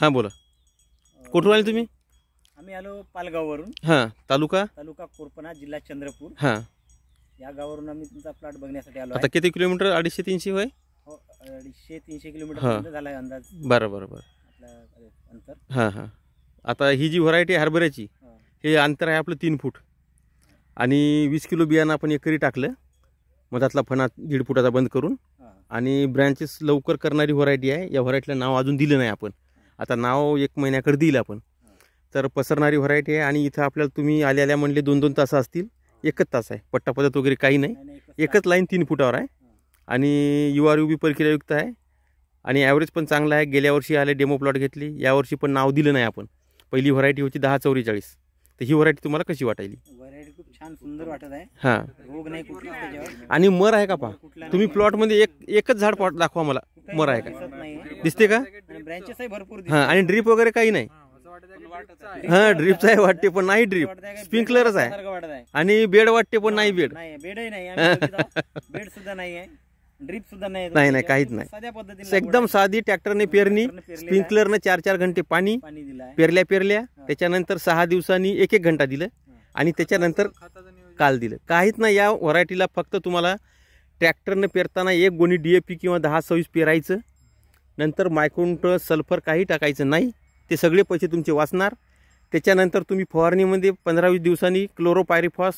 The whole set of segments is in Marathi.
हां बोला. कुठून आले तुम्ही? आम्ही आलो पालगाववरून. हां. तालुका कोरपणा, जिल्हा चंद्रपूर. हां. या गावावरून आम्ही तुमचा प्लॉट बघण्यासाठी आलो. आता किती किलोमीटर? 250-300 होय? 250-300 किलोमीटर झाला आहे अंदाज. बरं बरं बरं. आपलं अंतर. हां हां. आता ही जी व्हरायटी आहे हरभऱ्याची, हे अंतर आहे आपलं 3 फूट आणि 20 किलो बियाणं आपण एकरी टाकलं. मधातला फणा 1.5 फुटाचा बंद करून. आणि ब्रँचेस लवकर करणारी व्हरायटी आहे. या व्हरायटीला नाव अजून दिलं नाही आपण. आता नाव 1 महिन्याकडे देईल आपण. तर पसरणारी व्हरायटी आहे. आणि इथं आपल्याला तुम्ही आल्या म्हणले 2-2 तास असतील. 1च तास आहे. पट्टा पद्धत वगैरे काही नाही. एकच लाईन 3 फुटावर आहे. आणि URU बी प्रक्रियायुक्त आहे. आणि ॲव्हरेज पण चांगला आहे. गेल्या वर्षी आले डेमो प्लॉट घेतली. यावर्षी पण नाव दिलं नाही आपण. पहिली व्हरायटी होती 1044. तर ही व्हरायटी तुम्हाला कशी वाटायली? व्हरायटी खूप छान सुंदर वाटत आहे. हां. रोग नाही कुठला त्याच्यावर. आणि मर आहे का पहा तुम्ही प्लॉटमध्ये एकच झाड दाखवा मला. मर आहे का? दिसते का? ब्रँचेस आहे भरपूर. हां. आणि ड्रीप वगैरे काही नाही. हां. ड्रीपचा आहे वाटते पण नाही ड्रीप. स्प्रिंकलरच आहे. आणि बेड वाटते पण नाही बेड. बेडही नाही. बेड सुद्धा नाही आहे. ड्रीप सुद्धा नाही. नाही काहीच नाही. साध्या पद्धतीने एकदम साधी ट्रॅक्टरने पेरणी. स्प्रिंकलरने 4-4 घंटे पाणी पेरल्या. त्याच्यानंतर 6 दिवसांनी 1-1 घंटा दिलं. आणि त्याच्यानंतर काल दिलं. काहीच नाही. या व्हरायटीला फक्त तुम्हाला ट्रॅक्टरने पेरताना 1 गोणी DAP किंवा 10-26 पेरायचं. नंतर मायक्रोन्यूट सल्फर काही टाकायचं नाही. ते सगळे पैसे तुमचे वाचणार. त्याच्यानंतर तुम्ही फवारणीमध्ये 15-20 दिवसांनी क्लोरोपायरिफॉस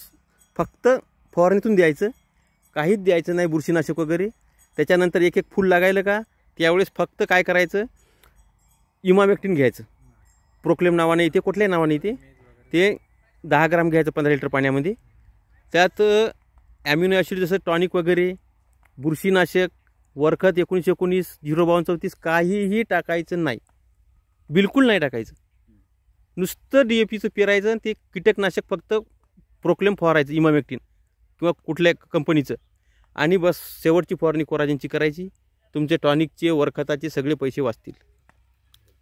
फक्त फवारणीतून द्यायचं. काहीच द्यायचं नाही बुरशीनाशक वगैरे. त्याच्यानंतर 1-1 फूल लागायला का त्यावेळेस फक्त काय करायचं, इमामेक्टिन घ्यायचं. प्रोक्लेम नावाने येते. कुठल्याही नावाने येते ते. 10 ग्राम घ्यायचं 15 लिटर पाण्यामध्ये. त्यात ॲम्युनो ॲसिड जसं टॉनिक वगैरे, बुरशीनाशक, वरखत 19-19, 052-34 काहीही टाकायचं नाही. बिलकुल नाही टाकायचं. नुसतं DAPचं पेरायचं. ते कीटकनाशक फक्त प्रोक्लेम फवारायचं, इमामेक्टिन किंवा कुठल्या कंपनीचं. आणि बस शेवटची फवारणी कोराजेनची करायची. तुमचे टॉनिकचे, वरखताचे सगळे पैसे वाचतील.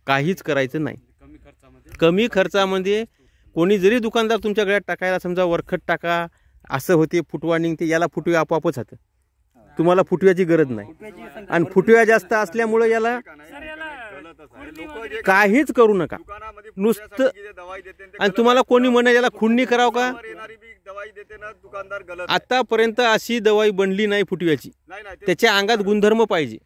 काहीच करायचं नाही. कमी खर्चामध्ये कोणी जरी दुकानदार तुमच्या गळ्यात टाकायला समजा वरखत टाका असं होते, फुटवा निघते, याला फुटव्या आपोआपच होतं. तुम्हाला फुटव्याची गरज नाही. आणि फुटव्या जास्त असल्यामुळे याला काहीच करू नका. नुसतं. आणि तुम्हाला कोणी म्हणे याला खुडणी करावं का? आतापर्यंत अशी दवाई बनली नाही फुटव्याची. त्याच्या अंगात गुणधर्म पाहिजे.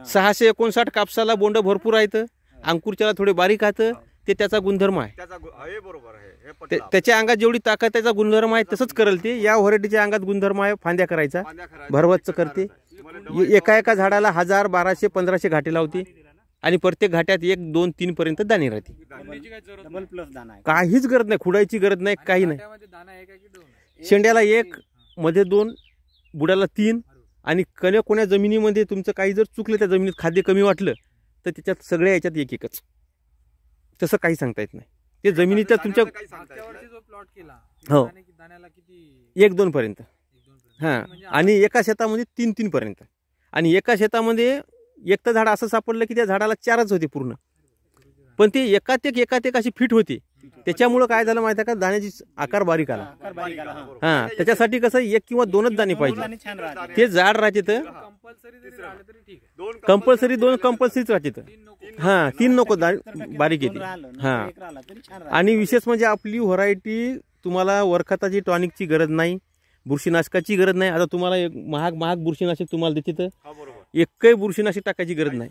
659 कापसाला बोंड भरपूर आहेत. अंकुरच्याला थोडे बारीक आहेत. ते त्याचा गुणधर्म आहे. त्याच्या अंगात जेवढी ताकद त्याचा गुणधर्म आहे तसंच करेल ते. या व्हरायटीच्या अंगात गुणधर्म आहे फांद्या करायचा, भरवतच करते. एका झाडाला 1000, 1200, 1500 घाटे लावते. आणि प्रत्येक घाट्यात 1, 2, 3 पर्यंत दाणे राहते. काहीच गरज नाही. खुडायची गरज नाही. काही नाही. शेंड्याला 1, मध्ये 2, बुडाला 3. आणि कोण्या जमिनीमध्ये तुमचं काही जर चुकलं, त्या जमिनीत खाद्य कमी वाटलं तर त्याच्यात सगळ्या याच्यात 1-1च. तसं काही सांगता येत नाही. ते जमिनीच्या तुमच्या हो 1-2 पर्यंत. हां. आणि एका शेतामध्ये 3-3 पर्यंत. आणि एका शेतामध्ये एक तर झाड असं सापडलं की त्या झाडाला 4च होते पूर्ण. पण ते एकात अशी फिट होती. त्याच्यामुळं काय झालं माहिती आहे का, दाण्याची आकार बारीक आला. हां. त्याच्यासाठी कसं 1 किंवा 2च दाणे पाहिजे. ते झाड राहते तर कंपल्सरी 2 कंपल्सरीच राहते. हां. 3 नको बारीक येते. हां. आणि विशेष म्हणजे आपली व्हरायटी तुम्हाला वरखताची, टॉनिकची गरज नाही, बुरशीनाशकाची गरज नाही. आता तुम्हाला महाग बुरशीनाशक तुम्हाला देते तर एकही बुरशीनाशक टाकायची गरज नाही.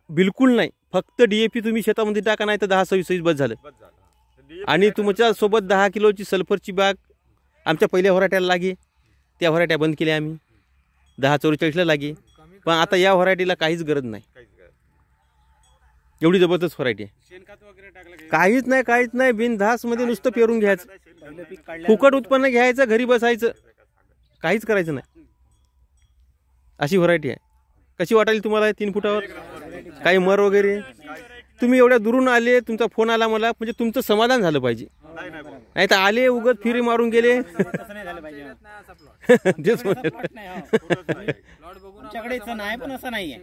बिलकुल नाही. फक्त DAP तुम्ही शेतामध्ये टाका, नाही तर 10-26 बस झालं. आणि तुमच्या सोबत 10 किलोची सल्फरची बॅग आमच्या पहिल्या व्हरायटीला लागे. त्या व्हरायट्या बंद केल्या आम्ही. 1044ला लागे. पण आता या व्हरायटीला काहीच गरज नाही. एवढी जबरदस्त व्हरायटी आहे. काहीच नाही. बिनधास मध्ये नुसतं पेरून घ्यायचं. फुकट उत्पन्न घ्यायचं, घरी बसायचं, काहीच करायचं नाही. अशी व्हरायटी आहे. कशी वाटायली तुम्हाला 3 फुटावर? काही मर वगैरे? तुम्ही एवढ्या दुरून आले, तुमचा फोन आला मला, म्हणजे तुमचं समाधान झालं पाहिजे. नाही तर आले उगत फिरी मारून गेले. आमच्याकडे नाही पण असं नाहीये.